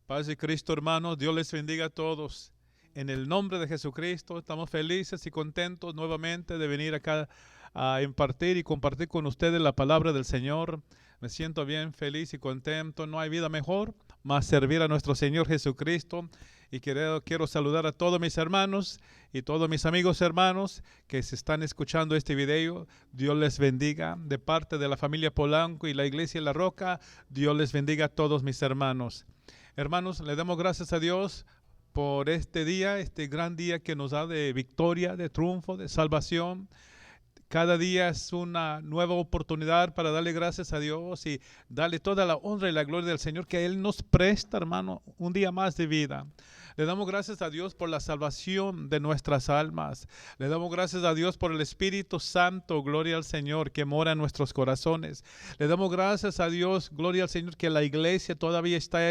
Paz de Cristo, hermanos. Dios les bendiga a todos. En el nombre de Jesucristo, estamos felices y contentos nuevamente de venir acá a impartir y compartir con ustedes la palabra del Señor. Me siento bien, feliz y contento. No hay vida mejor más servir a nuestro Señor Jesucristo. Y quiero saludar a todos mis hermanos y todos mis amigos hermanos que se están escuchando este video. Dios les bendiga. De parte de la familia Polanco y la Iglesia La Roca, Dios les bendiga a todos mis hermanos. Hermanos, le damos gracias a Dios por este día, este gran día que nos da de victoria, de triunfo, de salvación. Cada día es una nueva oportunidad para darle gracias a Dios y darle toda la honra y la gloria del Señor que Él nos presta, hermano, un día más de vida. Le damos gracias a Dios por la salvación de nuestras almas. Le damos gracias a Dios por el Espíritu Santo, gloria al Señor, que mora en nuestros corazones. Le damos gracias a Dios, gloria al Señor, que la iglesia todavía está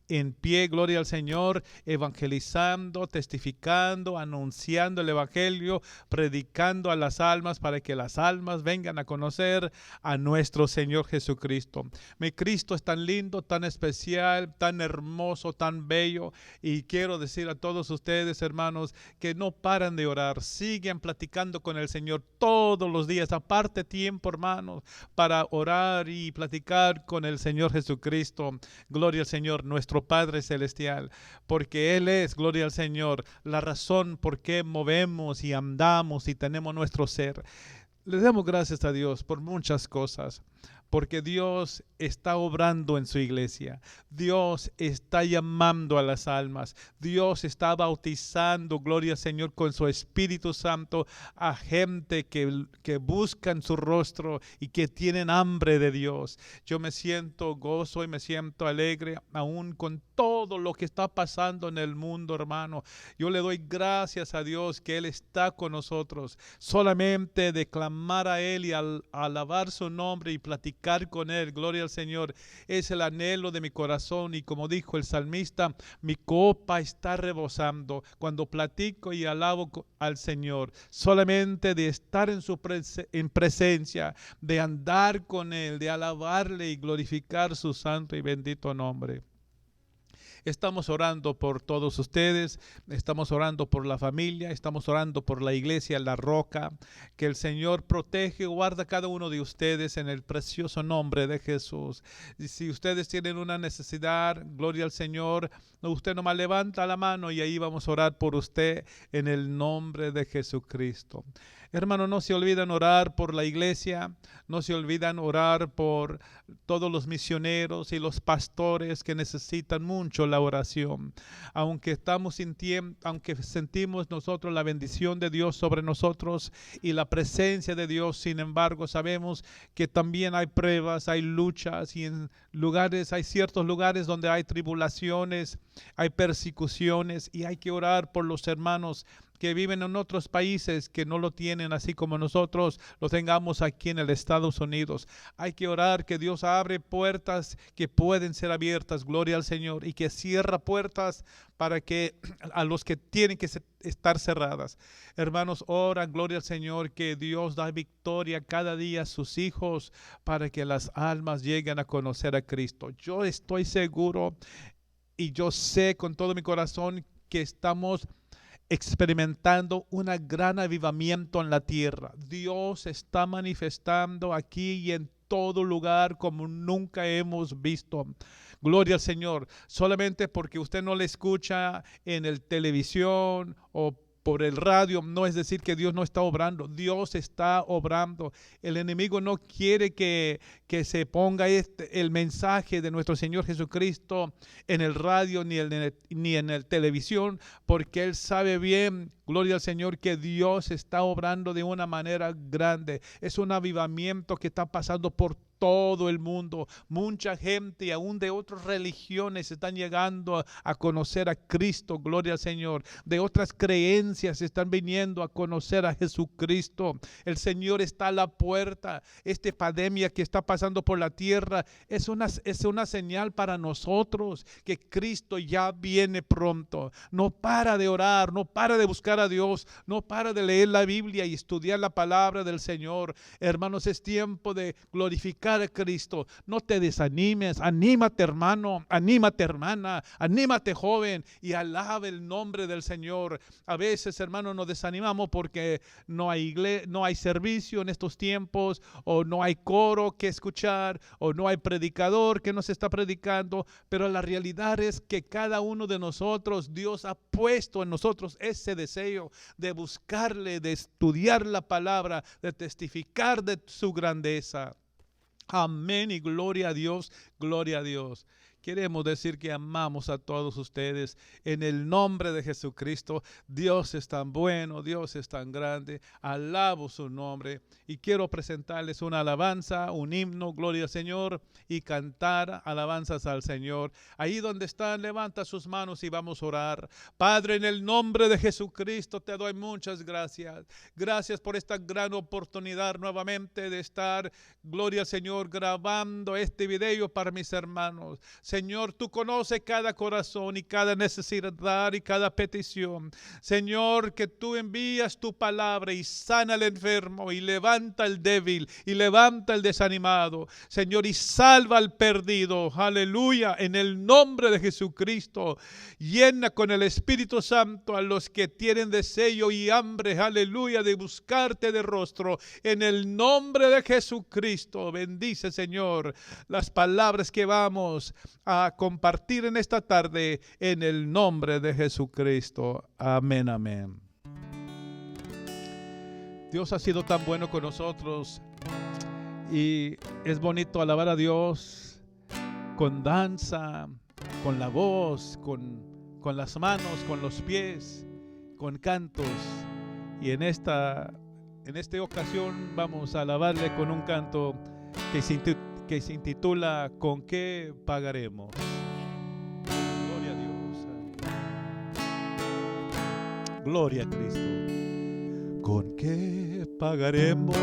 en pie, gloria al Señor, evangelizando, testificando, anunciando el Evangelio, predicando a las almas para que las almas vengan a conocer a nuestro Señor Jesucristo. Mi Cristo es tan lindo, tan especial, tan hermoso, tan bello, y quiero decir a todos ustedes, hermanos, que no paran de orar, siguen platicando con el Señor todos los días, aparte tiempo, hermanos, para orar y platicar con el Señor Jesucristo. Gloria al Señor, nuestro Padre Celestial, porque Él es, gloria al Señor, la razón por qué movemos y andamos y tenemos nuestro ser. Le damos gracias a Dios por muchas cosas, porque Dios está obrando en su iglesia. Dios está llamando a las almas. Dios está bautizando, gloria al Señor, con su Espíritu Santo a gente que buscan su rostro y que tienen hambre de Dios. Yo me siento gozo y me siento alegre aún con todo lo que está pasando en el mundo, hermano. Yo le doy gracias a Dios que Él está con nosotros. Solamente de clamar a Él y alabar su nombre y platicar con Él, gloria al Señor, es el anhelo de mi corazón. Y como dijo el salmista, mi copa está rebosando cuando platico y alabo al Señor. Solamente de estar en su presencia, de andar con Él, de alabarle y glorificar su santo y bendito nombre. Estamos orando por todos ustedes, estamos orando por la familia, estamos orando por la iglesia La Roca, que el Señor protege y guarda a cada uno de ustedes en el precioso nombre de Jesús. Y si ustedes tienen una necesidad, gloria al Señor, usted nomás levanta la mano y ahí vamos a orar por usted en el nombre de Jesucristo. Hermano, no se olviden orar por la iglesia, no se olviden orar por todos los misioneros y los pastores que necesitan mucho la oración. Aunque sentimos nosotros la bendición de Dios sobre nosotros y la presencia de Dios, sin embargo, sabemos que también hay pruebas, hay luchas y hay ciertos lugares donde hay tribulaciones, hay persecuciones y hay que orar por los hermanos que viven en otros países que no lo tienen así como nosotros lo tengamos aquí en el Estados Unidos. Hay que orar que Dios abre puertas que pueden ser abiertas, gloria al Señor, y que cierra puertas para que a los que tienen que estar cerradas. Hermanos, oran, gloria al Señor, que Dios da victoria cada día a sus hijos para que las almas lleguen a conocer a Cristo. Yo estoy seguro y yo sé con todo mi corazón que estamos experimentando un gran avivamiento en la tierra. Dios está manifestando aquí y en todo lugar como nunca hemos visto. Gloria al Señor. Solamente porque usted no le escucha en el televisión o por el radio, no es decir que Dios no está obrando. Dios está obrando. El enemigo no quiere que se ponga el mensaje de nuestro Señor Jesucristo en el radio ni en el televisión, porque Él sabe bien, gloria al Señor, que Dios está obrando de una manera grande. Es un avivamiento que está pasando por todo el mundo. Mucha gente, aún de otras religiones, están llegando a conocer a Cristo, gloria al Señor. De otras creencias están viniendo a conocer a Jesucristo. El Señor está a la puerta. Esta pandemia que está pasando por la tierra es una señal para nosotros que Cristo ya viene pronto. No para de orar, no para de buscar a Dios, no para de leer la Biblia y estudiar la palabra del Señor. Hermanos, es tiempo de glorificar buscar a Cristo. No te desanimes, anímate hermano, anímate hermana, anímate joven y alaba el nombre del Señor. A veces hermano nos desanimamos porque no hay iglesia, no hay servicio en estos tiempos, o no hay coro que escuchar, o no hay predicador que nos está predicando, pero la realidad es que cada uno de nosotros, Dios ha puesto en nosotros ese deseo de buscarle, de estudiar la palabra, de testificar de su grandeza. Amén y gloria a Dios, gloria a Dios. Queremos decir que amamos a todos ustedes en el nombre de Jesucristo. Dios es tan bueno, Dios es tan grande. Alabo su nombre y quiero presentarles una alabanza, un himno, gloria al Señor, y cantar alabanzas al Señor. Ahí donde están, levanta sus manos y vamos a orar. Padre, en el nombre de Jesucristo te doy muchas gracias. Gracias por esta gran oportunidad nuevamente de estar, gloria al Señor, grabando este video para mis hermanos. Señor, tú conoces cada corazón y cada necesidad y cada petición. Señor, que tú envías tu palabra y sana al enfermo y levanta al débil y levanta al desanimado. Señor, y salva al perdido. Aleluya, en el nombre de Jesucristo. Llena con el Espíritu Santo a los que tienen deseo y hambre, aleluya, de buscarte de rostro. En el nombre de Jesucristo, bendice, Señor, las palabras que vamos a compartir en esta tarde en el nombre de Jesucristo. Amén, amén. Dios ha sido tan bueno con nosotros y es bonito alabar a Dios con danza, con la voz, con las manos, con los pies, con cantos. Y en esta ocasión vamos a alabarle con un canto que se intitula ¿Con qué pagaremos? Gloria a Dios. Gloria a Cristo. ¿Con qué pagaremos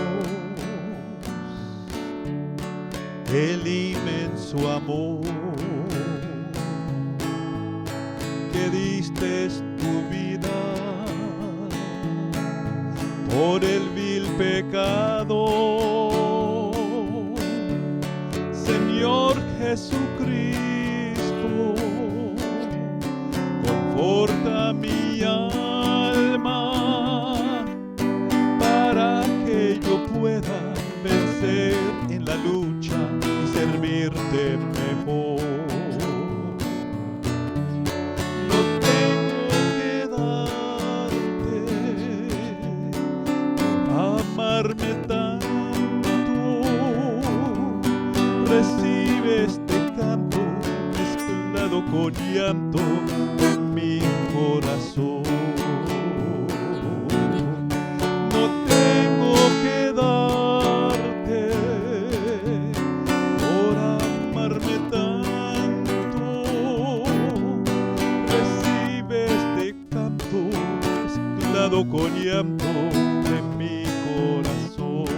el inmenso amor que diste tu vida por el vil pecado? Señor Jesucristo, conforta mi alma para que yo pueda vencer en la lucha y servirte mejor. No tengo que darte, amarme tanto. Recibe este canto mezclado con llanto en mi corazón. No tengo que darte por amarme tanto. Recibe este canto mezclado con llanto en mi corazón.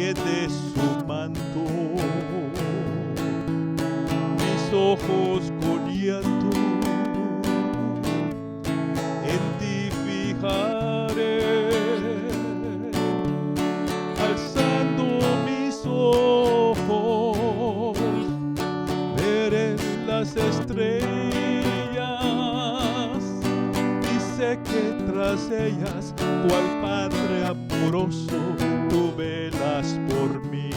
De su manto, mis ojos con llanto en ti fijaré, alzando mis ojos veré las estrellas y sé que tras ellas, cual Padre amoroso, tú velas por mí.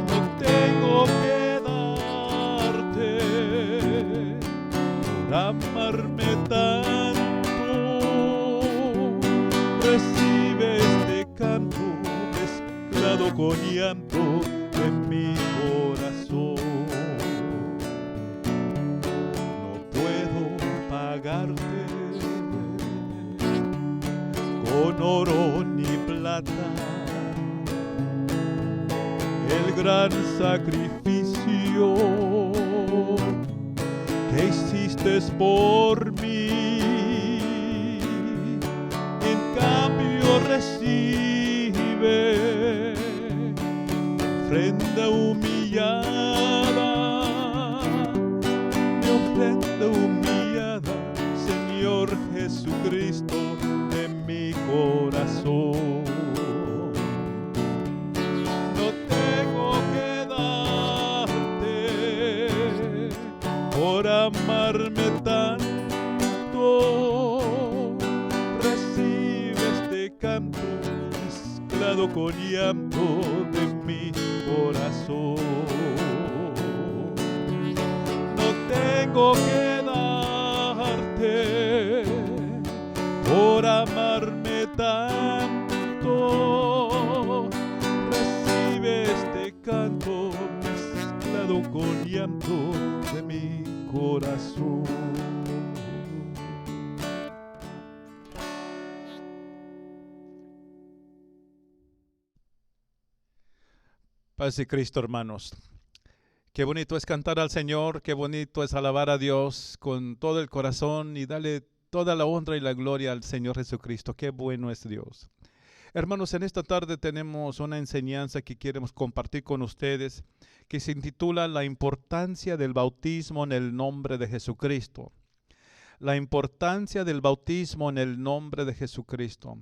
No tengo que darte por amarme tanto. Recibe este canto mezclado con llanto en mi corazón. No puedo pagarte con oro ni plata el gran sacrificio que hiciste por mí. En cambio recibe ofrenda humillada, mi ofrenda humillada. Jesucristo de mi corazón. No tengo que darte por amarme tanto. Recibe este canto mezclado con llanto de mi corazón. No tengo que darte por amarme tanto. Recibe este canto mezclado con llanto de mi corazón. Paz y Cristo, hermanos. Qué bonito es cantar al Señor, qué bonito es alabar a Dios con todo el corazón y darle toda la honra y la gloria al Señor Jesucristo. Qué bueno es Dios. Hermanos, en esta tarde tenemos una enseñanza que queremos compartir con ustedes que se intitula La importancia del bautismo en el nombre de Jesucristo. La importancia del bautismo en el nombre de Jesucristo.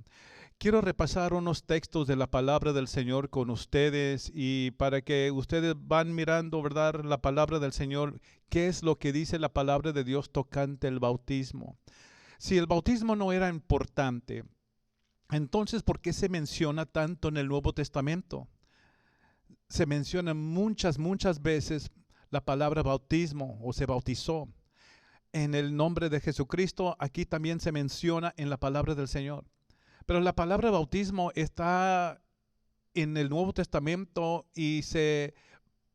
Quiero repasar unos textos de la palabra del Señor con ustedes y para que ustedes van mirando, ¿verdad?, la palabra del Señor, qué es lo que dice la palabra de Dios tocante el bautismo. Si el bautismo no era importante, entonces ¿por qué se menciona tanto en el Nuevo Testamento? Se menciona muchas veces la palabra bautismo o se bautizó. En el nombre de Jesucristo, aquí también se menciona en la palabra del Señor. Pero la palabra bautismo está en el Nuevo Testamento y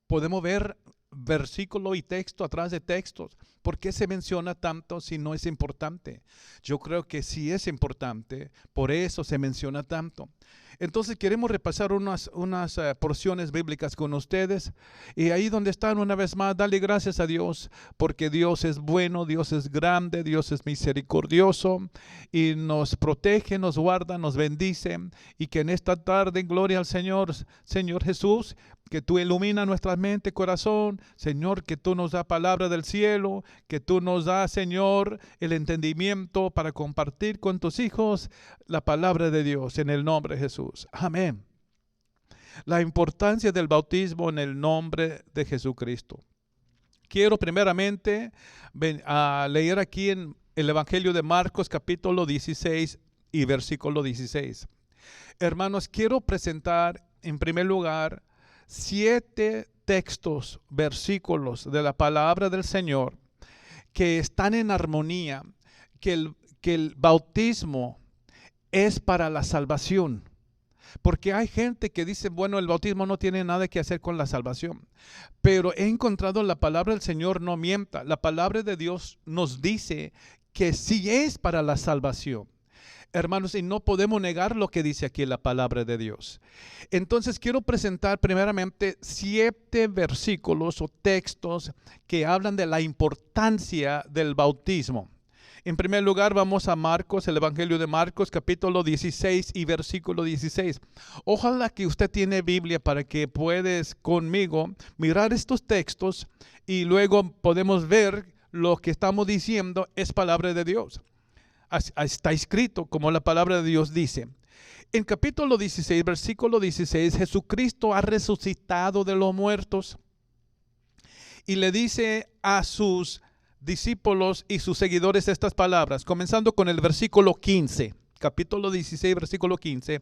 podemos ver versículo y texto atrás de textos. ¿Por qué se menciona tanto si no es importante? Yo creo que sí es importante, por eso se menciona tanto. Entonces queremos repasar unas porciones bíblicas con ustedes y ahí donde están una vez más, dale gracias a Dios porque Dios es bueno, Dios es grande, Dios es misericordioso y nos protege, nos guarda, nos bendice y que en esta tarde, gloria al Señor, Señor Jesús, que tú ilumina nuestra mente, corazón, Señor, que tú nos das palabra del cielo, que tú nos das, Señor, el entendimiento para compartir con tus hijos la palabra de Dios en el nombre de Jesús. Amén. La importancia del bautismo en el nombre de Jesucristo. Quiero primeramente leer aquí en el Evangelio de Marcos capítulo 16 y versículo 16. Hermanos, quiero presentar en primer lugar 7 textos, versículos de la palabra del Señor que están en armonía, que el bautismo es para la salvación. Porque hay gente que dice, bueno, el bautismo no tiene nada que hacer con la salvación. Pero he encontrado la palabra del Señor no mienta. La palabra de Dios nos dice que sí es para la salvación. Hermanos, y no podemos negar lo que dice aquí la palabra de Dios. Entonces quiero presentar primeramente 7 versículos o textos que hablan de la importancia del bautismo. En primer lugar vamos a Marcos, el Evangelio de Marcos capítulo 16 y versículo 16. Ojalá que usted tiene Biblia para que puedes conmigo mirar estos textos y luego podemos ver lo que estamos diciendo es palabra de Dios. Está escrito como la palabra de Dios dice. En capítulo 16, versículo 16, Jesucristo ha resucitado de los muertos y le dice a sus discípulos y sus seguidores estas palabras, comenzando con el versículo 15, capítulo 16, versículo 15,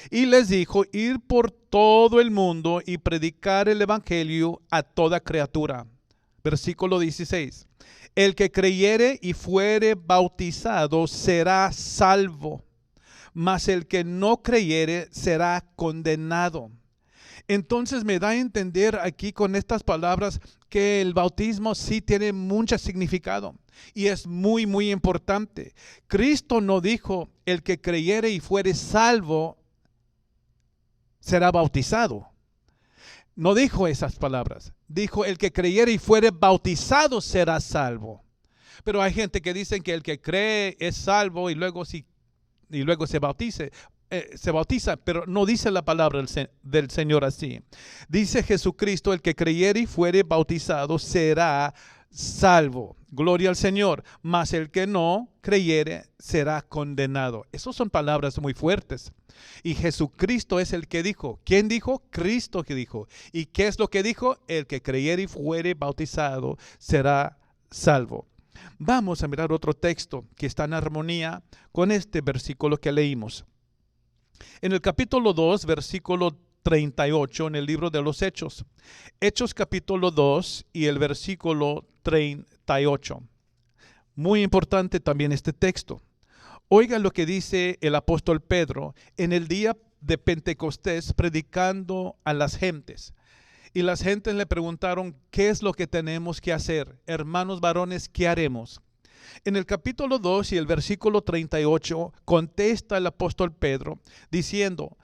y les dijo, ir por todo el mundo y predicar el evangelio a toda criatura. Versículo 16. El que creyere y fuere bautizado será salvo, mas el que no creyere será condenado. Entonces me da a entender aquí con estas palabras que el bautismo sí tiene mucho significado y es muy importante. Cristo no dijo, el que creyere y fuere salvo será bautizado. No dijo esas palabras. Dijo, el que creyere y fuere bautizado será salvo. Pero hay gente que dice que el que cree es salvo y luego se bautiza, pero no dice la palabra del Señor así. Dice Jesucristo, el que creyere y fuere bautizado será salvo. Gloria al Señor. Mas el que no creyere será condenado. Esas son palabras muy fuertes. Y Jesucristo es el que dijo. ¿Quién dijo? Cristo que dijo. ¿Y qué es lo que dijo? El que creyere y fuere bautizado será salvo. Vamos a mirar otro texto que está en armonía con este versículo que leímos. En el capítulo 2, versículo 38, en el libro de los Hechos. Hechos capítulo 2 y el versículo 38. Muy importante también este texto. Oiga lo que dice el apóstol Pedro en el día de Pentecostés predicando a las gentes. Y las gentes le preguntaron, ¿qué es lo que tenemos que hacer? Hermanos varones, ¿qué haremos? En el capítulo 2 y el versículo 38 contesta el apóstol Pedro diciendo,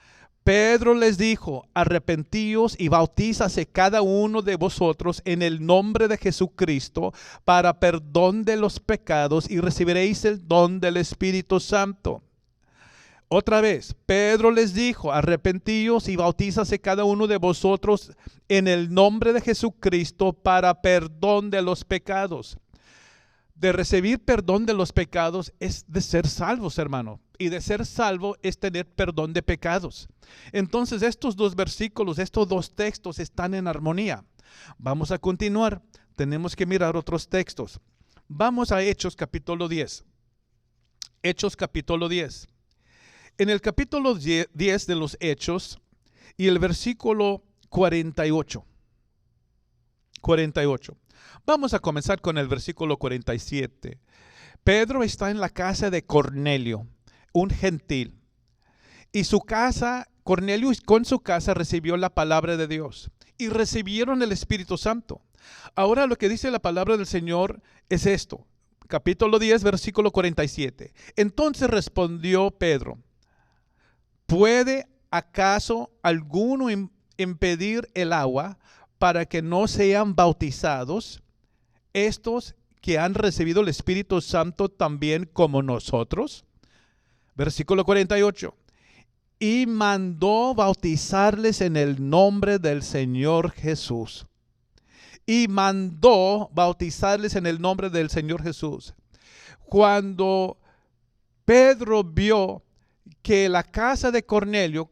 Pedro les dijo, arrepentíos y bautízase cada uno de vosotros en el nombre de Jesucristo para perdón de los pecados y recibiréis el don del Espíritu Santo. Otra vez, Pedro les dijo, arrepentíos y bautízase cada uno de vosotros en el nombre de Jesucristo para perdón de los pecados. De recibir perdón de los pecados es de ser salvos, hermano. Y de ser salvo es tener perdón de pecados. Entonces estos dos versículos, estos dos textos están en armonía. Vamos a continuar. Tenemos que mirar otros textos. Vamos a Hechos capítulo 10. Hechos capítulo 10. En el capítulo 10 de los Hechos y el versículo 48. 48. Vamos a comenzar con el versículo 47. Pedro está en la casa de Cornelio, un gentil. Y su casa, Cornelio con su casa recibió la palabra de Dios. Y recibieron el Espíritu Santo. Ahora lo que dice la palabra del Señor es esto. Capítulo 10, versículo 47. Entonces respondió Pedro, ¿puede acaso alguno impedir el agua para que no sean bautizados estos que han recibido el Espíritu Santo también como nosotros? Versículo 48. Y mandó bautizarles en el nombre del Señor Jesús. Y mandó bautizarles en el nombre del Señor Jesús. Cuando Pedro vio que la casa de Cornelio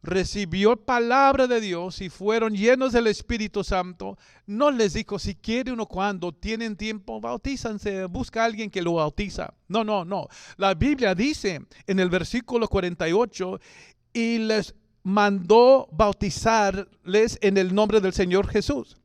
recibió palabra de Dios y fueron llenos del Espíritu Santo, no les dijo, si quiere uno cuando tienen tiempo, bautízanse, busca a alguien que lo bautiza. No. La Biblia dice en el versículo 48, y les mandó bautizarles en el nombre del Señor Jesús.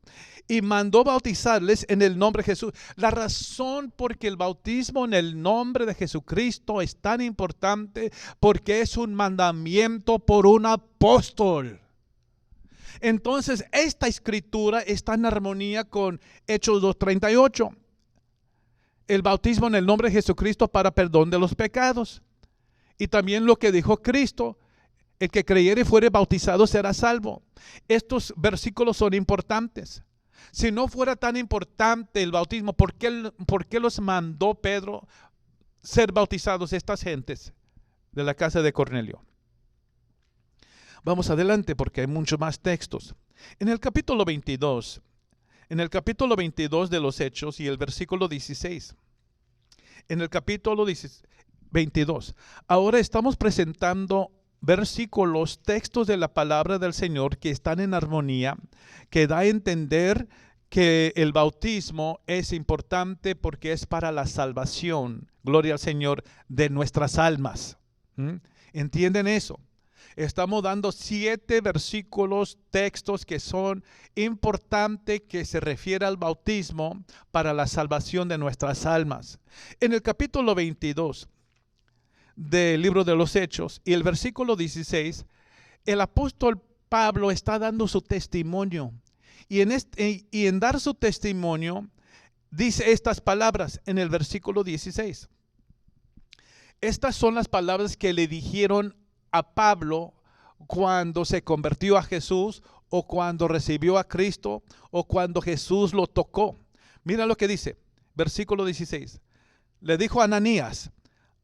Y mandó bautizarles en el nombre de Jesús. La razón por que el bautismo en el nombre de Jesucristo es tan importante, porque es un mandamiento por un apóstol. Entonces, esta escritura está en armonía con Hechos 2:38. El bautismo en el nombre de Jesucristo para perdón de los pecados. Y también lo que dijo Cristo, el que creyere y fuere bautizado será salvo. Estos versículos son importantes. Si no fuera tan importante el bautismo, ¿por qué los mandó Pedro ser bautizados estas gentes de la casa de Cornelio? Vamos adelante porque hay muchos más textos. En el capítulo 22 de los Hechos y el versículo 16. En el capítulo 22. Ahora estamos presentando versículos, textos de la palabra del Señor que están en armonía, que da a entender que el bautismo es importante porque es para la salvación, gloria al Señor, de nuestras almas. ¿Entienden eso? Estamos dando 7 versículos, textos que son importantes, que se refiere al bautismo para la salvación de nuestras almas. En el capítulo 22 del libro de los Hechos y el versículo 16, el apóstol Pablo está dando su testimonio. Y en dar su testimonio, dice estas palabras en el versículo 16. Estas son las palabras que le dijeron a Pablo cuando se convirtió a Jesús, o cuando recibió a Cristo, o cuando Jesús lo tocó. Mira lo que dice, versículo 16. Le dijo a Ananías,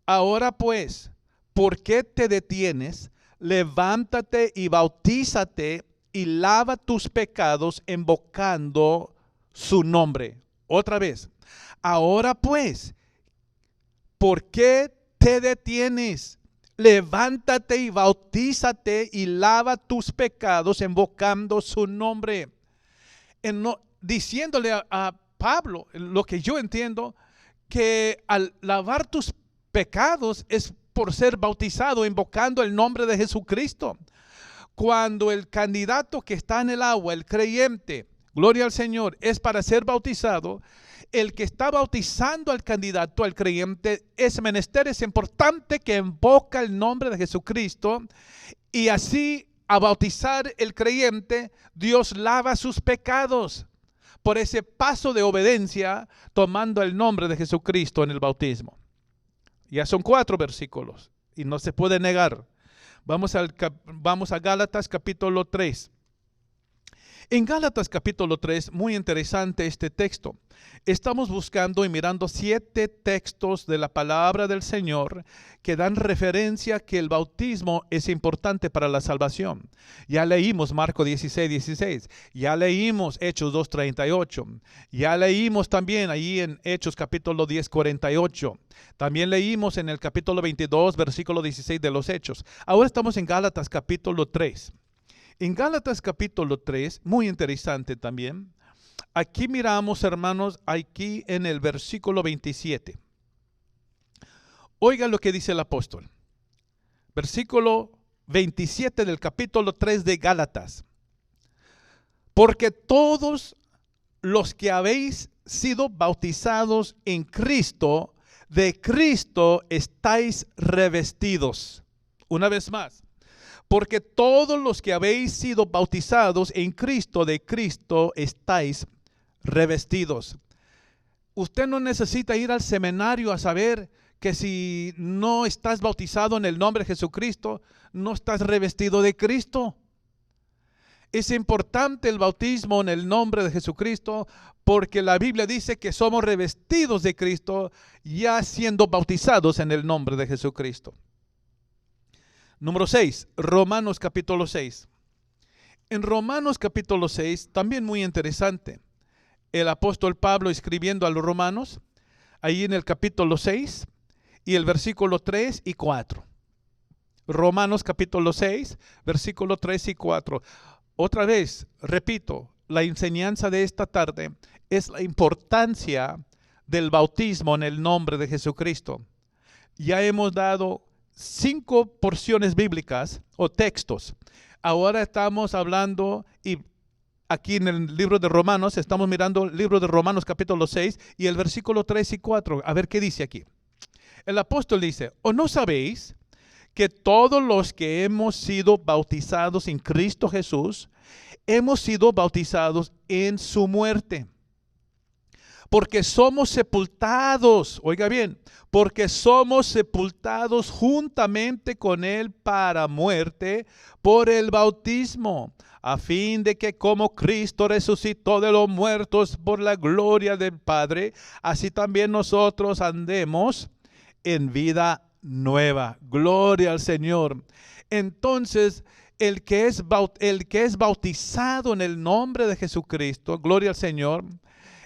ahora pues, ¿por qué te detienes? Levántate y bautízate y lava tus pecados invocando su nombre. Otra vez. Ahora pues, ¿por qué te detienes? Levántate y bautízate y lava tus pecados invocando su nombre. Diciéndole a Pablo, lo que yo entiendo, que al lavar tus pecados es por ser bautizado invocando el nombre de Jesucristo. Cuando el candidato que está en el agua, el creyente, gloria al Señor, es para ser bautizado, el que está bautizando al candidato, al creyente, es importante que invoca el nombre de Jesucristo, y así a bautizar el creyente, Dios lava sus pecados por ese paso de obediencia, tomando el nombre de Jesucristo en el bautismo. Ya son 4 versículos y no se puede negar. Vamos a Gálatas capítulo 3. En Gálatas capítulo 3, muy interesante este texto. Estamos buscando y mirando 7 textos de la palabra del Señor que dan referencia que el bautismo es importante para la salvación. Ya leímos Marcos 16:16, ya leímos Hechos 2:38, ya leímos también ahí en Hechos capítulo 10:48, también leímos en el capítulo 22, versículo 16 de los Hechos. Ahora estamos en Gálatas capítulo 3. En Gálatas capítulo 3, muy interesante también. Aquí miramos, hermanos, aquí en el versículo 27. Oiga lo que dice el apóstol. Versículo 27 del capítulo 3 de Gálatas. Porque todos los que habéis sido bautizados en Cristo, de Cristo estáis revestidos. Una vez más. Porque todos los que habéis sido bautizados en Cristo, de Cristo estáis revestidos. Usted no necesita ir al seminario a saber que si no estás bautizado en el nombre de Jesucristo, no estás revestido de Cristo. Es importante el bautismo en el nombre de Jesucristo porque la Biblia dice que somos revestidos de Cristo ya siendo bautizados en el nombre de Jesucristo. Número 6, Romanos capítulo 6. En Romanos capítulo 6, también muy interesante, el apóstol Pablo escribiendo a los romanos, ahí en el capítulo 6 y el versículo 3 y 4. Romanos capítulo 6, versículo 3 y 4. Otra vez, repito, la enseñanza de esta tarde es la importancia del bautismo en el nombre de Jesucristo. Ya hemos dado 5 porciones bíblicas o textos. Ahora estamos hablando, y aquí en el libro de Romanos, estamos mirando el libro de Romanos capítulo 6 y el versículo 3 y 4. A ver qué dice aquí. El apóstol dice, ¿o no sabéis que todos los que hemos sido bautizados en Cristo Jesús, hemos sido bautizados en su muerte? Porque somos sepultados, oiga bien, porque somos sepultados juntamente con Él para muerte por el bautismo, a fin de que como Cristo resucitó de los muertos por la gloria del Padre, así también nosotros andemos en vida nueva. Gloria al Señor. Entonces, el que es bautizado en el nombre de Jesucristo, gloria al Señor,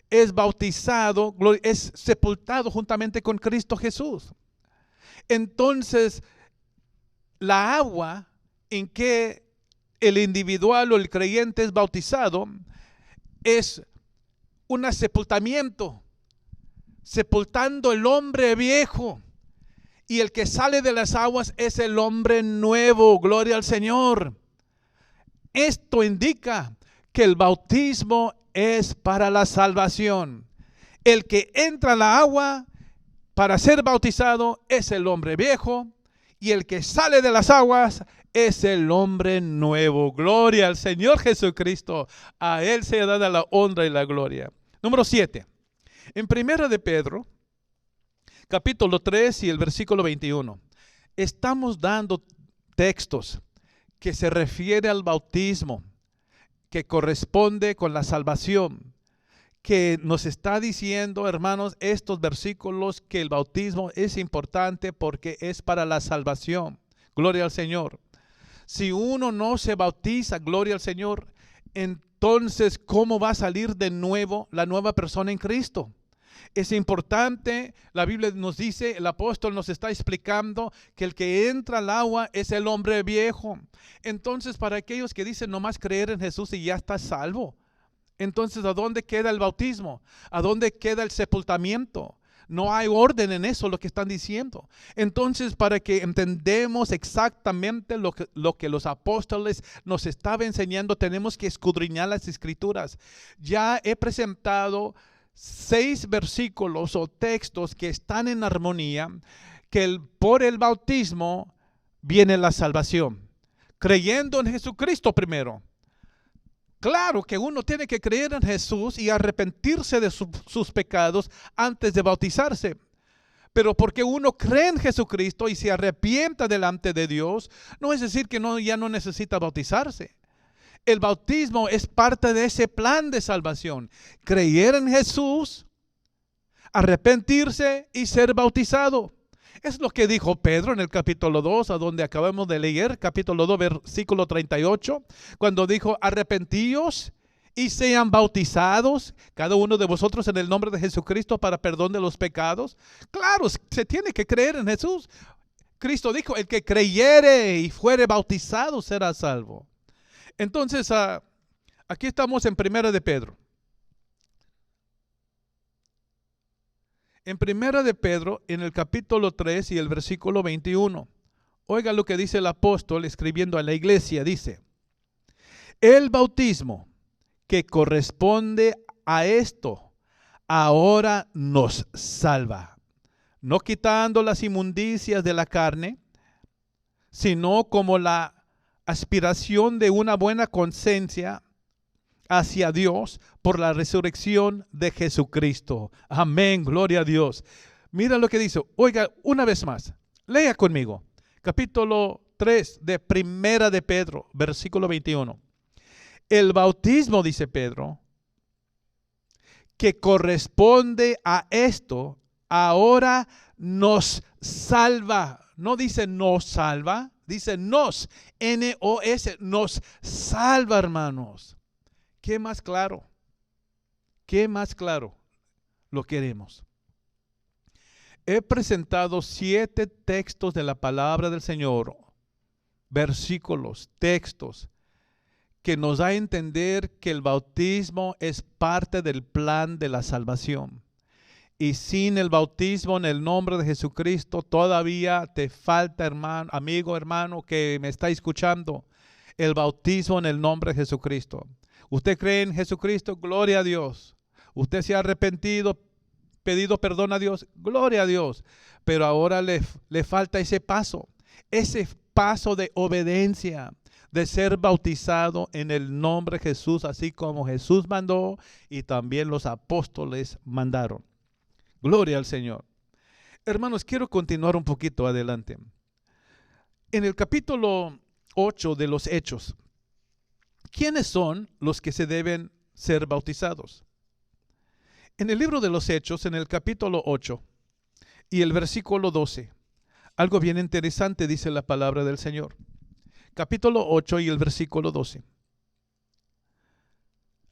es bautizado, es sepultado juntamente con Cristo Jesús. Entonces, la agua en que el individual o el creyente es bautizado es un sepultamiento, sepultando el hombre viejo. Y el que sale de las aguas es el hombre nuevo, gloria al Señor. Esto indica que el bautismo es para la salvación. El que entra a la agua para ser bautizado es el hombre viejo, y el que sale de las aguas es el hombre nuevo. Gloria al Señor Jesucristo. A Él se da la honra y la gloria. Número 7. En 1 de Pedro, capítulo 3 y el versículo 21. Estamos dando textos que se refiere al bautismo, que corresponde con la salvación, que nos está diciendo, hermanos, estos versículos, que el bautismo es importante porque es para la salvación. Gloria al Señor. Si uno no se bautiza, gloria al Señor, entonces, ¿cómo va a salir de nuevo la nueva persona en Cristo? Es importante, la Biblia nos dice, el apóstol nos está explicando que el que entra al agua es el hombre viejo. Entonces, para aquellos que dicen nomás creer en Jesús y ya está salvo, entonces, ¿a dónde queda el bautismo? ¿A dónde queda el sepultamiento? No hay orden en eso, lo que están diciendo. Entonces, para que entendamos exactamente lo que los apóstoles nos estaban enseñando, tenemos que escudriñar las Escrituras. Ya he presentado 6 versículos o textos que están en armonía, que por el bautismo viene la salvación. Creyendo en Jesucristo primero. Claro que uno tiene que creer en Jesús y arrepentirse de sus pecados antes de bautizarse. Pero porque uno cree en Jesucristo y se arrepienta delante de Dios, no es decir que ya no necesita bautizarse. El bautismo es parte de ese plan de salvación. Creer en Jesús, arrepentirse y ser bautizado. Es lo que dijo Pedro en el capítulo 2, a donde acabamos de leer, capítulo 2, versículo 38, cuando dijo, arrepentíos y sean bautizados, cada uno de vosotros en el nombre de Jesucristo para perdón de los pecados. Claro, se tiene que creer en Jesús. Cristo dijo, el que creyere y fuere bautizado será salvo. Entonces, aquí estamos en Primera de Pedro. En Primera de Pedro, en el capítulo 3 y el versículo 21. Oiga lo que dice el apóstol escribiendo a la iglesia. Dice, el bautismo que corresponde a esto, ahora nos salva. No quitando las inmundicias de la carne, sino como la aspiración de una buena conciencia hacia Dios por la resurrección de Jesucristo. Amén, gloria a Dios. Mira lo que dice. Oiga, una vez más, lea conmigo. Capítulo 3 de Primera de Pedro, versículo 21. El bautismo, dice Pedro, que corresponde a esto, ahora nos salva. No dice nos salva, dice nos, N-O-S, nos salva, hermanos. ¿Qué más claro? ¿Qué más claro lo queremos? He presentado 7 textos de la palabra del Señor, versículos, textos, que nos da a entender que el bautismo es parte del plan de la salvación. Y sin el bautismo en el nombre de Jesucristo, todavía te falta, hermano, amigo, hermano, que me está escuchando, el bautismo en el nombre de Jesucristo. Usted cree en Jesucristo, gloria a Dios. Usted se ha arrepentido, pedido perdón a Dios, gloria a Dios. Pero ahora le falta ese paso de obediencia, de ser bautizado en el nombre de Jesús, así como Jesús mandó y también los apóstoles mandaron. Gloria al Señor. Hermanos, quiero continuar un poquito adelante. En el capítulo 8 de los Hechos, ¿quiénes son los que se deben ser bautizados? En el libro de los Hechos, en el capítulo 8 y el versículo 12, algo bien interesante dice la palabra del Señor. Capítulo 8 y el versículo 12.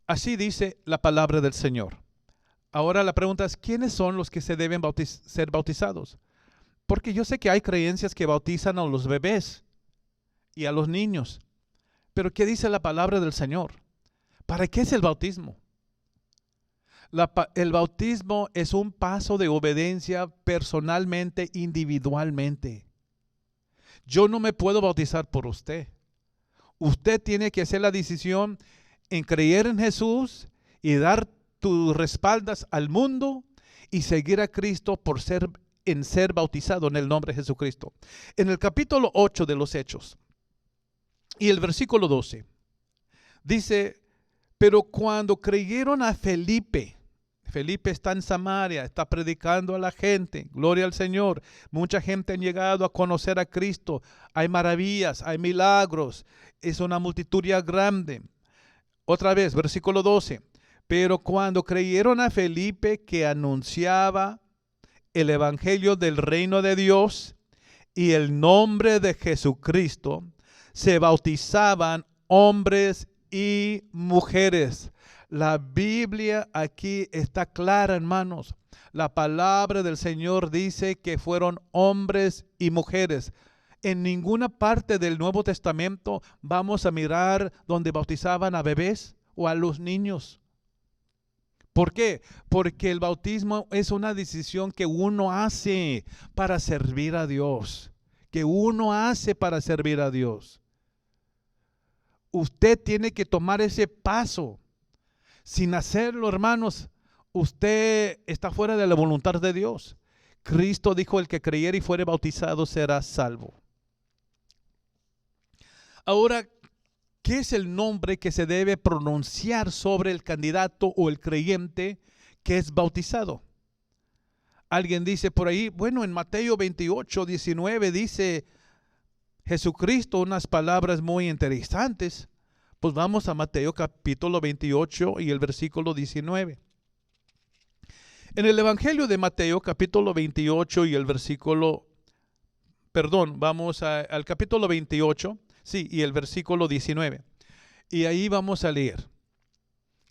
Así dice la palabra del Señor. Ahora la pregunta es, ¿quiénes son los que se deben ser bautizados? Porque yo sé que hay creencias que bautizan a los bebés y a los niños. Pero ¿qué dice la palabra del Señor? ¿Para qué es el bautismo? El bautismo es un paso de obediencia personalmente, individualmente. Yo no me puedo bautizar por usted. Usted tiene que hacer la decisión en creer en Jesús y dar tus respaldas al mundo y seguir a Cristo por ser bautizado en el nombre de Jesucristo. En el capítulo 8 de los Hechos y el versículo 12 dice, pero cuando creyeron a Felipe está en Samaria, está predicando a la gente, gloria al Señor. Mucha gente ha llegado a conocer a Cristo, hay maravillas, hay milagros, es una multitud ya grande. Otra vez, versículo 12. Pero cuando creyeron a Felipe que anunciaba el evangelio del reino de Dios y el nombre de Jesucristo, se bautizaban hombres y mujeres. La Biblia aquí está clara, hermanos. La palabra del Señor dice que fueron hombres y mujeres. En ninguna parte del Nuevo Testamento vamos a mirar donde bautizaban a bebés o a los niños. ¿Por qué? Porque el bautismo es una decisión que uno hace para servir a Dios. Que uno hace para servir a Dios. Usted tiene que tomar ese paso. Sin hacerlo, hermanos, usted está fuera de la voluntad de Dios. Cristo dijo: el que creyere y fuere bautizado será salvo. Ahora, ¿qué es el nombre que se debe pronunciar sobre el candidato o el creyente que es bautizado? Alguien dice por ahí, bueno, en Mateo 28, 19 dice Jesucristo unas palabras muy interesantes. Pues vamos a Mateo capítulo 28 y el versículo 19. En el Evangelio de Mateo capítulo 28 y el versículo, vamos al capítulo 28, sí, y el versículo 19. Y ahí vamos a leer.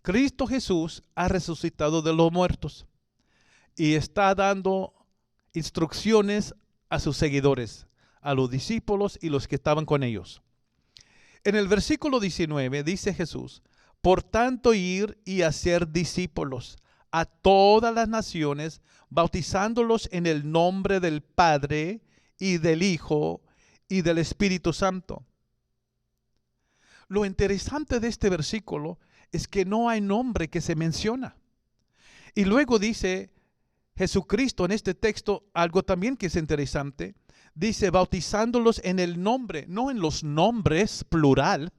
Cristo Jesús ha resucitado de los muertos y está dando instrucciones a sus seguidores, a los discípulos y los que estaban con ellos. En el versículo 19 dice Jesús: por tanto, ir y hacer discípulos a todas las naciones, bautizándolos en el nombre del Padre y del Hijo y del Espíritu Santo. Lo interesante de este versículo es que no hay nombre que se menciona. Y luego dice Jesucristo en este texto algo también que es interesante. Dice bautizándolos en el nombre, no en los nombres plural,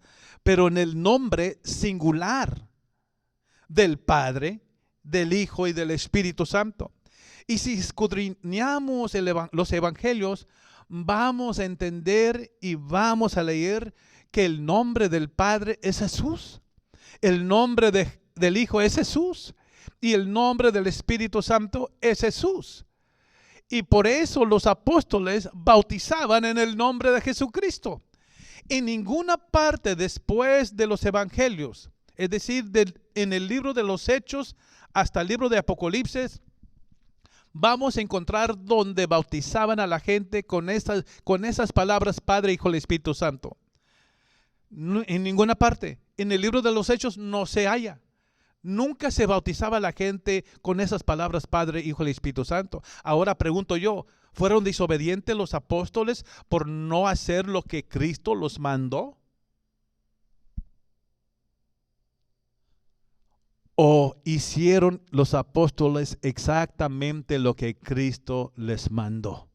pero en el nombre singular del Padre, del Hijo y del Espíritu Santo. Y si escudriñamos los evangelios, vamos a entender y vamos a leer que el nombre del Padre es Jesús, el nombre del Hijo es Jesús y el nombre del Espíritu Santo es Jesús. Y por eso los apóstoles bautizaban en el nombre de Jesucristo. En ninguna parte después de los evangelios, es decir, en el libro de los Hechos hasta el libro de Apocalipsis, vamos a encontrar donde bautizaban a la gente con esas palabras Padre, Hijo y Espíritu Santo. No, en ninguna parte. En el libro de los Hechos no se halla. Nunca se bautizaba a la gente con esas palabras Padre, Hijo y Espíritu Santo. Ahora pregunto yo, ¿fueron desobedientes los apóstoles por no hacer lo que Cristo los mandó? ¿O hicieron los apóstoles exactamente lo que Cristo les mandó?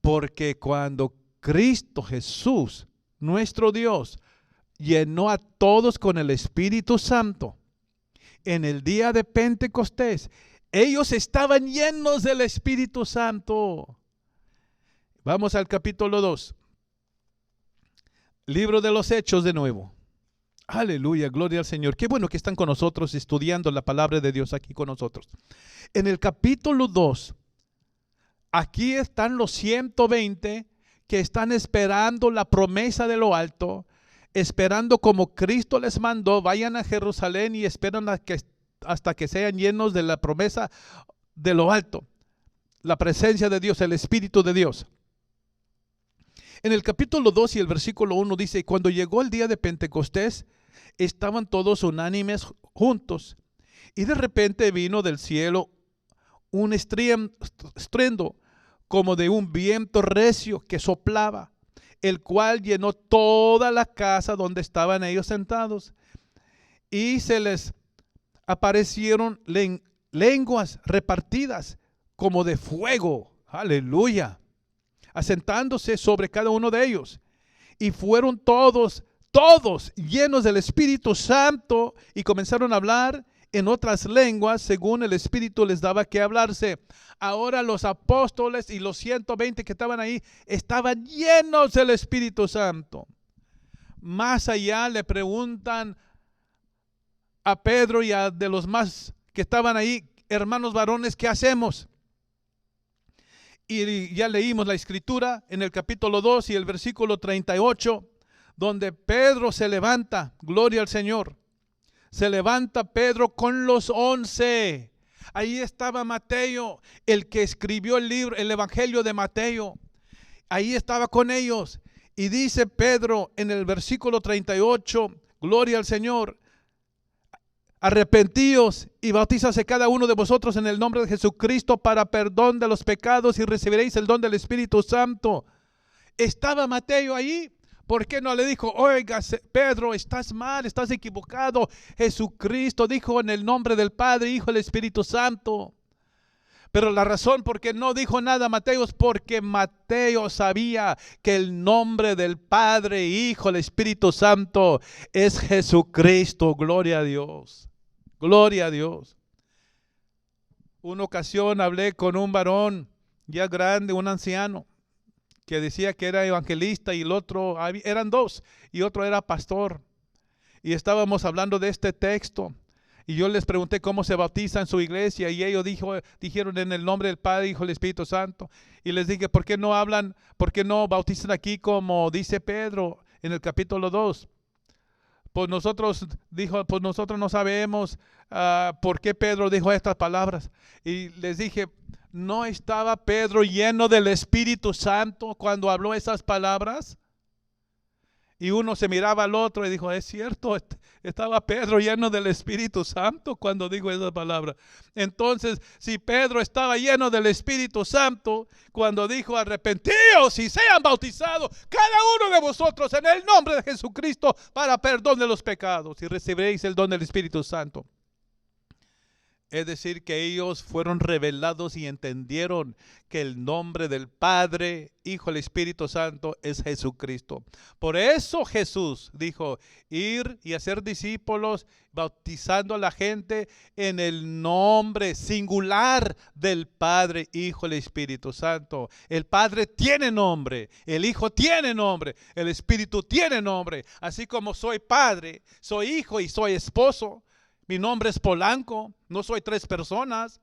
Porque cuando Cristo Jesús, nuestro Dios, llenó a todos con el Espíritu Santo en el día de Pentecostés, ellos estaban llenos del Espíritu Santo. Vamos al capítulo 2. Libro de los Hechos de nuevo. Aleluya, gloria al Señor. Qué bueno que están con nosotros estudiando la palabra de Dios aquí con nosotros. En el capítulo 2, aquí están los 120 que están esperando la promesa de lo alto, esperando como Cristo les mandó, vayan a Jerusalén y esperan hasta que sean llenos de la promesa de lo alto, la presencia de Dios, el Espíritu de Dios. En el capítulo 2 y el versículo 1 dice: cuando llegó el día de Pentecostés, estaban todos unánimes juntos, y de repente vino del cielo un estruendo como de un viento recio que soplaba, el cual llenó toda la casa donde estaban ellos sentados. Y se les aparecieron lenguas repartidas como de fuego, aleluya, asentándose sobre cada uno de ellos. Y fueron todos llenos del Espíritu Santo y comenzaron a hablar en otras lenguas según el Espíritu les daba que hablarse. Ahora los apóstoles y los 120 que estaban ahí estaban llenos del Espíritu Santo. Más allá le preguntan a Pedro y a de los más que estaban ahí: hermanos varones, ¿qué hacemos? Y ya leímos la escritura en el capítulo 2 y el versículo 38. donde Pedro se levanta, gloria al Señor. Se levanta Pedro con los 11. Ahí estaba Mateo, el que escribió el libro, el Evangelio de Mateo. Ahí estaba con ellos. Y dice Pedro en el versículo 38, gloria al Señor: arrepentíos y bautízase cada uno de vosotros en el nombre de Jesucristo para perdón de los pecados y recibiréis el don del Espíritu Santo. Estaba Mateo ahí. ¿Por qué no le dijo: oiga, Pedro, estás mal, estás equivocado? Jesucristo dijo en el nombre del Padre, Hijo y el Espíritu Santo. Pero la razón por qué no dijo nada Mateo es porque Mateo sabía que el nombre del Padre, Hijo, el Espíritu Santo es Jesucristo. Gloria a Dios. Gloria a Dios. Una ocasión hablé con un varón ya grande, un anciano, que decía que era evangelista, y el otro, eran dos, y otro era pastor. Y estábamos hablando de este texto. Y yo les pregunté cómo se bautiza en su iglesia, y ellos dijeron en el nombre del Padre, Hijo y el Espíritu Santo. Y les dije: ¿por qué no bautizan aquí como dice Pedro en el capítulo 2? Pues nosotros no sabemos por qué Pedro dijo estas palabras. Y les dije: ¿no estaba Pedro lleno del Espíritu Santo cuando habló esas palabras? Y uno se miraba al otro y dijo: es cierto, estaba Pedro lleno del Espíritu Santo cuando dijo esa palabra. Entonces, si Pedro estaba lleno del Espíritu Santo cuando dijo: arrepentíos y sean bautizados cada uno de vosotros en el nombre de Jesucristo para perdón de los pecados y recibiréis el don del Espíritu Santo. Es decir, que ellos fueron revelados y entendieron que el nombre del Padre, Hijo y el Espíritu Santo es Jesucristo. Por eso Jesús dijo: ir y hacer discípulos, bautizando a la gente en el nombre singular del Padre, Hijo y el Espíritu Santo. El Padre tiene nombre, el Hijo tiene nombre, el Espíritu tiene nombre. Así como soy padre, soy hijo y soy esposo. Mi nombre es Polanco, no soy tres personas.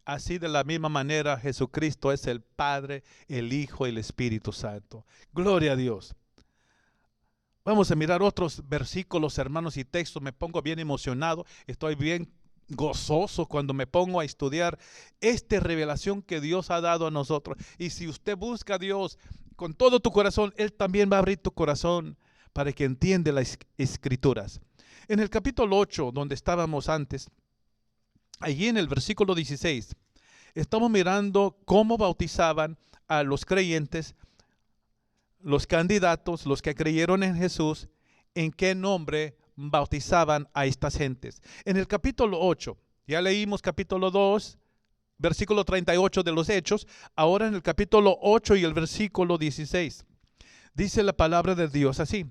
Así de la misma manera Jesucristo es el Padre, el Hijo y el Espíritu Santo. Gloria a Dios. Vamos a mirar otros versículos, hermanos, y textos. Me pongo bien emocionado, estoy bien gozoso cuando me pongo a estudiar esta revelación que Dios ha dado a nosotros. Y si usted busca a Dios con todo tu corazón, Él también va a abrir tu corazón para que entienda las Escrituras. En el capítulo 8, donde estábamos antes, allí en el versículo 16, estamos mirando cómo bautizaban a los creyentes, los candidatos, los que creyeron en Jesús, en qué nombre bautizaban a estas gentes. En el capítulo 8, ya leímos capítulo 2, versículo 38 de los Hechos. Ahora en el capítulo 8 y el versículo 16, dice la palabra de Dios así: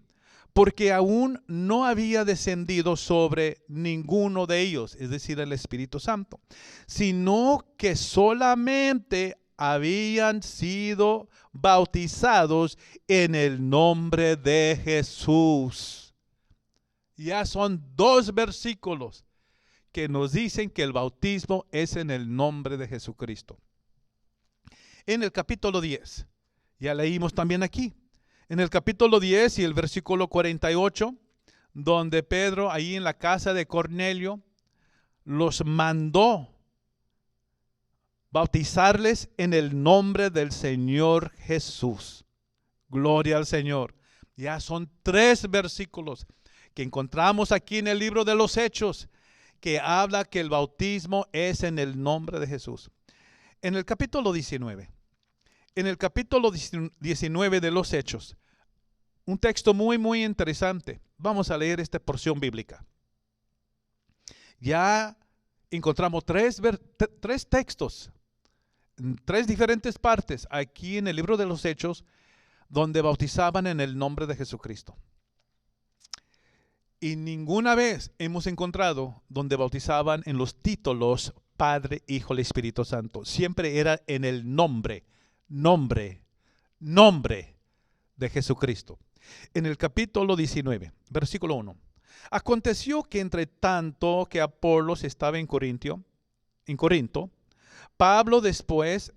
porque aún no había descendido sobre ninguno de ellos, es decir, el Espíritu Santo, sino que solamente habían sido bautizados en el nombre de Jesús. Ya son dos versículos que nos dicen que el bautismo es en el nombre de Jesucristo. En el capítulo 10, ya leímos también aquí, en el capítulo 10 y el versículo 48, donde Pedro, ahí en la casa de Cornelio, los mandó bautizarles en el nombre del Señor Jesús. Gloria al Señor. Ya son tres versículos que encontramos aquí en el libro de los Hechos, que habla que el bautismo es en el nombre de Jesús. En el capítulo 19, en el capítulo 19 de los Hechos, un texto muy interesante. Vamos a leer esta porción bíblica. Ya encontramos tres textos, tres diferentes partes aquí en el libro de los Hechos, donde bautizaban en el nombre de Jesucristo. Y ninguna vez hemos encontrado donde bautizaban en los títulos Padre, Hijo y Espíritu Santo. Siempre era en el nombre de Jesucristo. En el capítulo 19, versículo 1. Aconteció que entre tanto que Apolos estaba en Corinto, Pablo, después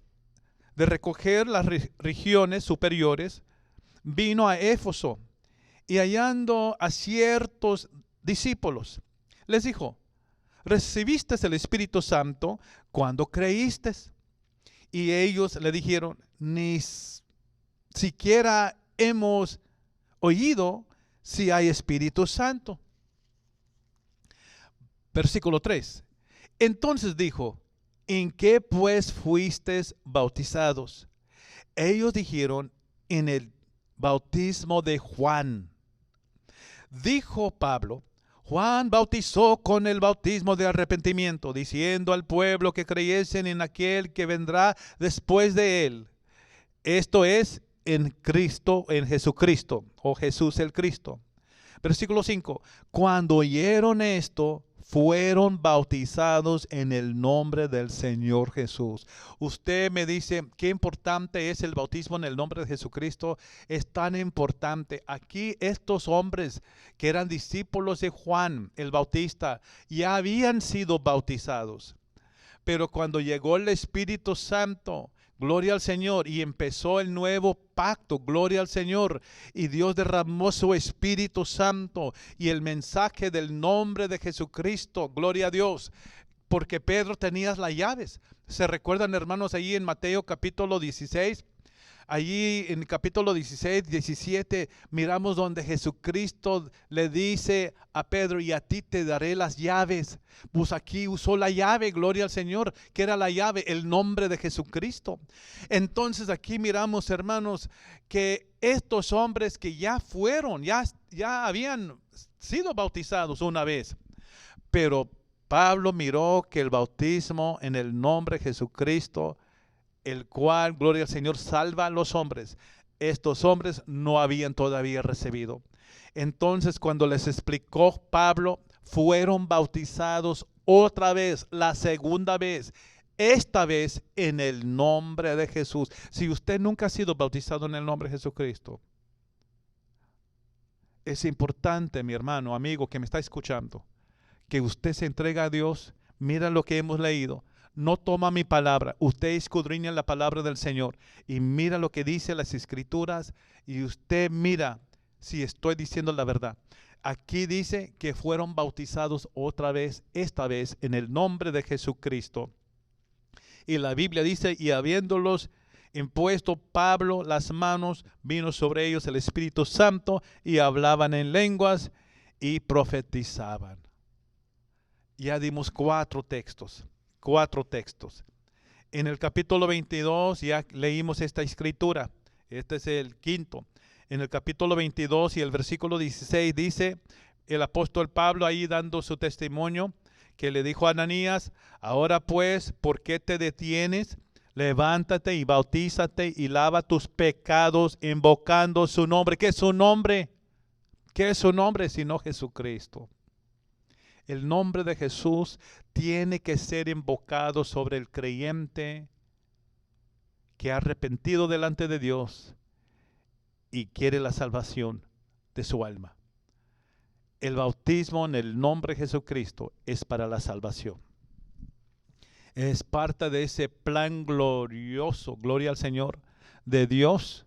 de recoger las regiones superiores, vino a Éfeso y hallando a ciertos discípulos, les dijo: ¿recibiste el Espíritu Santo cuando creíste? Y ellos le dijeron: ni siquiera hemos oído si hay Espíritu Santo. Versículo 3. Entonces dijo: ¿en qué pues fuisteis bautizados? Ellos dijeron: en el bautismo de Juan. Dijo Pablo: Juan bautizó con el bautismo de arrepentimiento, diciendo al pueblo que creyesen en aquel que vendrá después de él. Esto es, en Cristo, en Jesucristo, o Jesús el Cristo. Versículo 5. Cuando oyeron esto, fueron bautizados en el nombre del Señor Jesús. Usted me dice, qué importante es el bautismo en el nombre de Jesucristo. Es tan importante. Aquí estos hombres que eran discípulos de Juan el Bautista ya habían sido bautizados. Pero cuando llegó el Espíritu Santo, gloria al Señor, y empezó el nuevo pacto, gloria al Señor, y Dios derramó su Espíritu Santo y el mensaje del nombre de Jesucristo, gloria a Dios, porque Pedro tenía las llaves. ¿Se recuerdan, hermanos, allí en Mateo capítulo 16? Allí en el capítulo 16, 17, miramos donde Jesucristo le dice a Pedro: y a ti te daré las llaves. Pues aquí usó la llave, gloria al Señor, que era la llave, el nombre de Jesucristo. Entonces aquí miramos, hermanos, que estos hombres que ya fueron, ya habían sido bautizados una vez, pero Pablo miró que el bautismo en el nombre de Jesucristo, el cual, gloria al Señor, salva a los hombres, estos hombres no habían todavía recibido. Entonces, cuando les explicó Pablo, fueron bautizados otra vez, la segunda vez, esta vez en el nombre de Jesús. Si usted nunca ha sido bautizado en el nombre de Jesucristo, es importante, mi hermano, amigo que me está escuchando, que usted se entregue a Dios. Mira lo que hemos leído. No toma mi palabra, usted escudriña la palabra del Señor y mira lo que dice las Escrituras, y usted mira si estoy diciendo la verdad. Aquí dice que fueron bautizados otra vez, esta vez en el nombre de Jesucristo. Y la Biblia dice: y habiéndolos impuesto Pablo las manos, vino sobre ellos el Espíritu Santo, y hablaban en lenguas y profetizaban. Ya dimos cuatro textos. En el capítulo 22 ya leímos esta escritura. Este es el quinto. En el capítulo 22 y el versículo 16 dice el apóstol Pablo ahí dando su testimonio, que le dijo a Ananías: ahora pues, ¿por qué te detienes? Levántate y bautízate y lava tus pecados invocando su nombre. ¿Qué es su nombre? ¿Qué es su nombre sino Jesucristo? El nombre de Jesús tiene que ser invocado sobre el creyente que ha arrepentido delante de Dios y quiere la salvación de su alma. El bautismo en el nombre de Jesucristo es para la salvación. Es parte de ese plan glorioso, gloria al Señor, de Dios.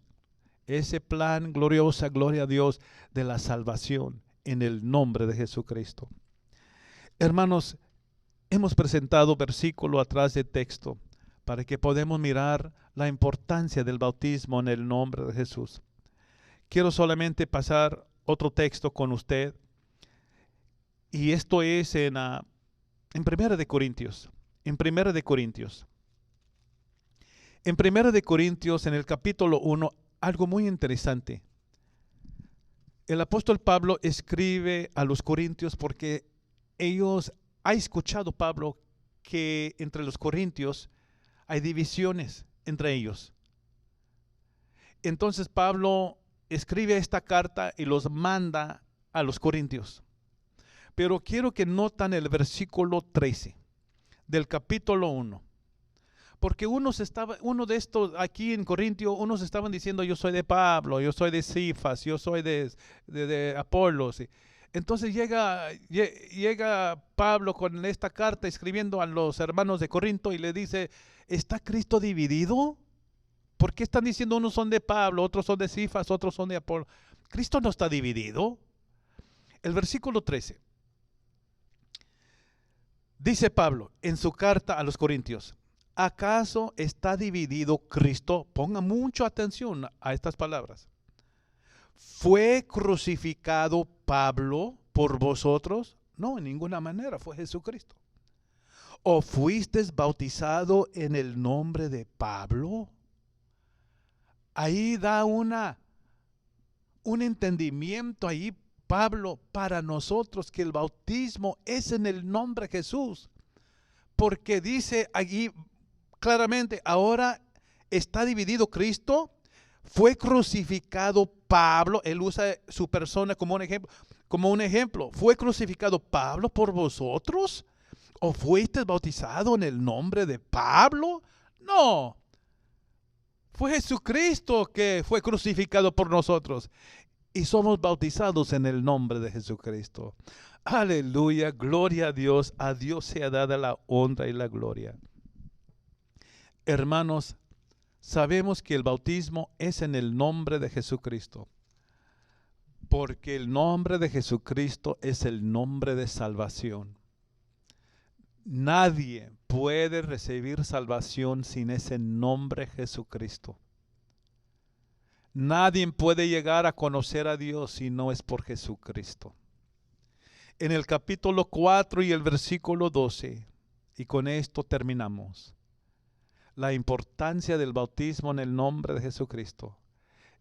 Ese plan gloriosa, gloria a Dios, de la salvación en el nombre de Jesucristo. Hermanos, hemos presentado versículo atrás de texto para que podamos mirar la importancia del bautismo en el nombre de Jesús. Quiero solamente pasar otro texto con usted, y esto es en 1 de Corintios. En 1 de Corintios. En 1 de Corintios, en el capítulo 1, algo muy interesante. El apóstol Pablo escribe a los corintios porque ha escuchado Pablo que entre los corintios hay divisiones entre ellos. Entonces Pablo escribe esta carta y los manda a los corintios. Pero quiero que noten el versículo 13 del capítulo 1. Porque uno de estos aquí en Corintio, unos estaban diciendo: yo soy de Pablo, yo soy de Cifas, yo soy de Apolos. Entonces llega Pablo con esta carta escribiendo a los hermanos de Corinto y le dice: ¿está Cristo dividido? ¿Por qué están diciendo unos son de Pablo, otros son de Cifas, otros son de Apolo? Cristo no está dividido. El versículo 13. Dice Pablo en su carta a los Corintios, ¿acaso está dividido Cristo? Ponga mucha atención a estas palabras. ¿Fue crucificado Pablo por vosotros? No, en ninguna manera, fue Jesucristo. ¿O fuisteis bautizado en el nombre de Pablo? Ahí da un entendimiento ahí Pablo para nosotros que el bautismo es en el nombre de Jesús. Porque dice allí claramente, ahora está dividido Cristo, fue crucificado Pablo, él usa su persona como un ejemplo, ¿fue crucificado Pablo por vosotros? ¿O fuiste bautizado en el nombre de Pablo? No, fue Jesucristo que fue crucificado por nosotros y somos bautizados en el nombre de Jesucristo. Aleluya, gloria a Dios sea dada la honra y la gloria. Hermanos, sabemos que el bautismo es en el nombre de Jesucristo, porque el nombre de Jesucristo es el nombre de salvación. Nadie puede recibir salvación sin ese nombre Jesucristo. Nadie puede llegar a conocer a Dios si no es por Jesucristo. En el capítulo 4 y el versículo 12, y con esto terminamos, la importancia del bautismo en el nombre de Jesucristo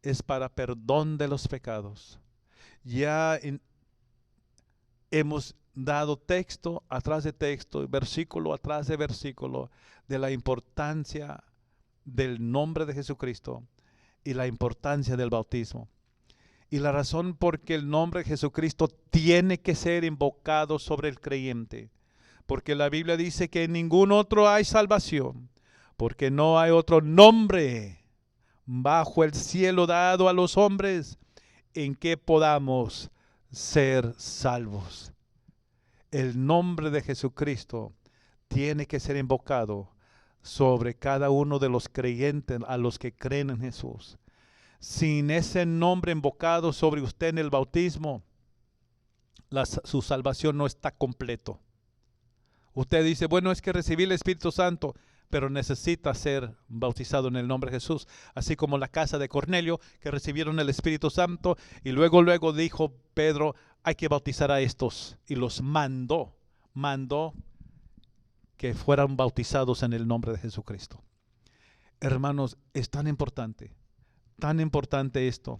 es para perdón de los pecados. Ya hemos dado texto atrás de texto, versículo atrás de versículo, de la importancia del nombre de Jesucristo y la importancia del bautismo. Y la razón por que el nombre de Jesucristo tiene que ser invocado sobre el creyente, porque la Biblia dice que en ningún otro hay salvación, porque no hay otro nombre bajo el cielo dado a los hombres en que podamos ser salvos. El nombre de Jesucristo tiene que ser invocado sobre cada uno de los creyentes a los que creen en Jesús. Sin ese nombre invocado sobre usted en el bautismo, su salvación no está completo. Usted dice, bueno, es que recibí el Espíritu Santo, pero necesita ser bautizado en el nombre de Jesús. Así como la casa de Cornelio, que recibieron el Espíritu Santo, y luego dijo Pedro, hay que bautizar a estos. Y los mandó que fueran bautizados en el nombre de Jesucristo. Hermanos, es tan importante esto,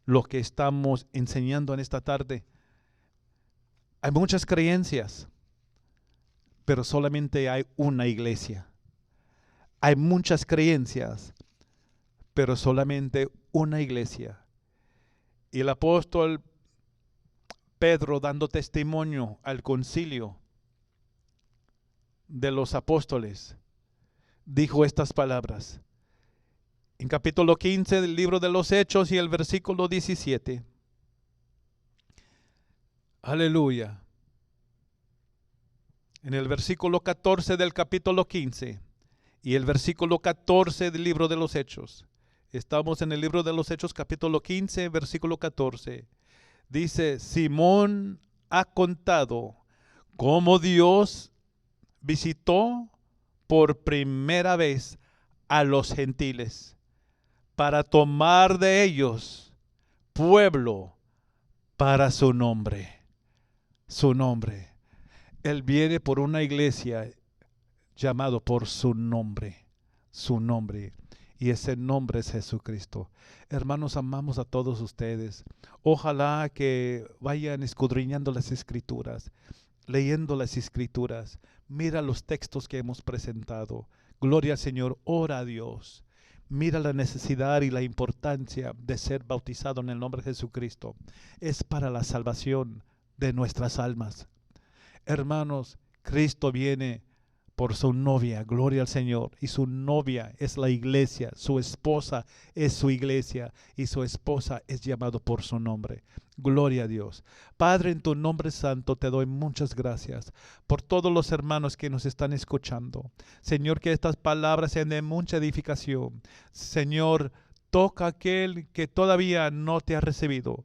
lo que estamos enseñando en esta tarde. Hay muchas creencias, pero solamente hay una iglesia. Hay muchas creencias, pero solamente una iglesia. Y el apóstol Pedro, dando testimonio al concilio de los apóstoles, dijo estas palabras. En capítulo 15 del libro de los Hechos y el versículo 17. Aleluya. En el versículo 14 del capítulo 15 y el versículo 14 del libro de los Hechos. Estamos en el libro de los Hechos, capítulo 15, versículo 14. Dice, Simón ha contado cómo Dios visitó por primera vez a los gentiles para tomar de ellos pueblo para su nombre. Su nombre. Él viene por una iglesia llamado por su nombre. Su nombre. Y ese nombre es Jesucristo. Hermanos, amamos a todos ustedes. Ojalá que vayan escudriñando las Escrituras, leyendo las Escrituras. Mira los textos que hemos presentado. Gloria al Señor. Ora a Dios. Mira la necesidad y la importancia de ser bautizado en el nombre de Jesucristo. Es para la salvación de nuestras almas. Hermanos, Cristo viene por su novia, gloria al Señor. Y su novia es la iglesia, su esposa es su iglesia y su esposa es llamado por su nombre. Gloria a Dios. Padre, en tu nombre santo te doy muchas gracias por todos los hermanos que nos están escuchando. Señor, que estas palabras sean de mucha edificación. Señor, toca a aquel que todavía no te ha recibido,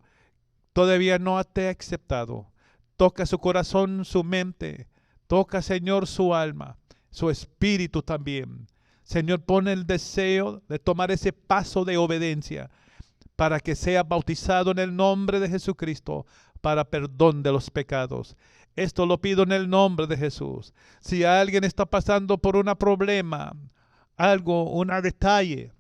todavía no te ha aceptado. Toca su corazón, su mente. Toca, Señor, su alma, su espíritu también. Señor, pone el deseo de tomar ese paso de obediencia para que sea bautizado en el nombre de Jesucristo para perdón de los pecados. Esto lo pido en el nombre de Jesús. Si alguien está pasando por un problema, algo, un detalle,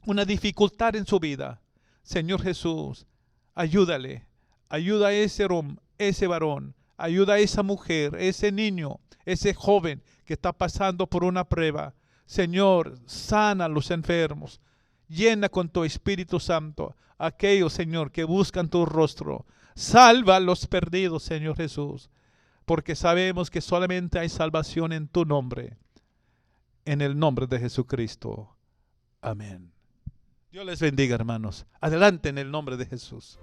una dificultad en su vida, Señor Jesús, ayúdale. Ayuda a ese varón. Ayuda a esa mujer, ese niño, ese joven que está pasando por una prueba. Señor, sana a los enfermos. Llena con tu Espíritu Santo a aquellos, Señor, que buscan tu rostro. Salva a los perdidos, Señor Jesús, porque sabemos que solamente hay salvación en tu nombre. En el nombre de Jesucristo. Amén. Dios les bendiga, hermanos. Adelante en el nombre de Jesús.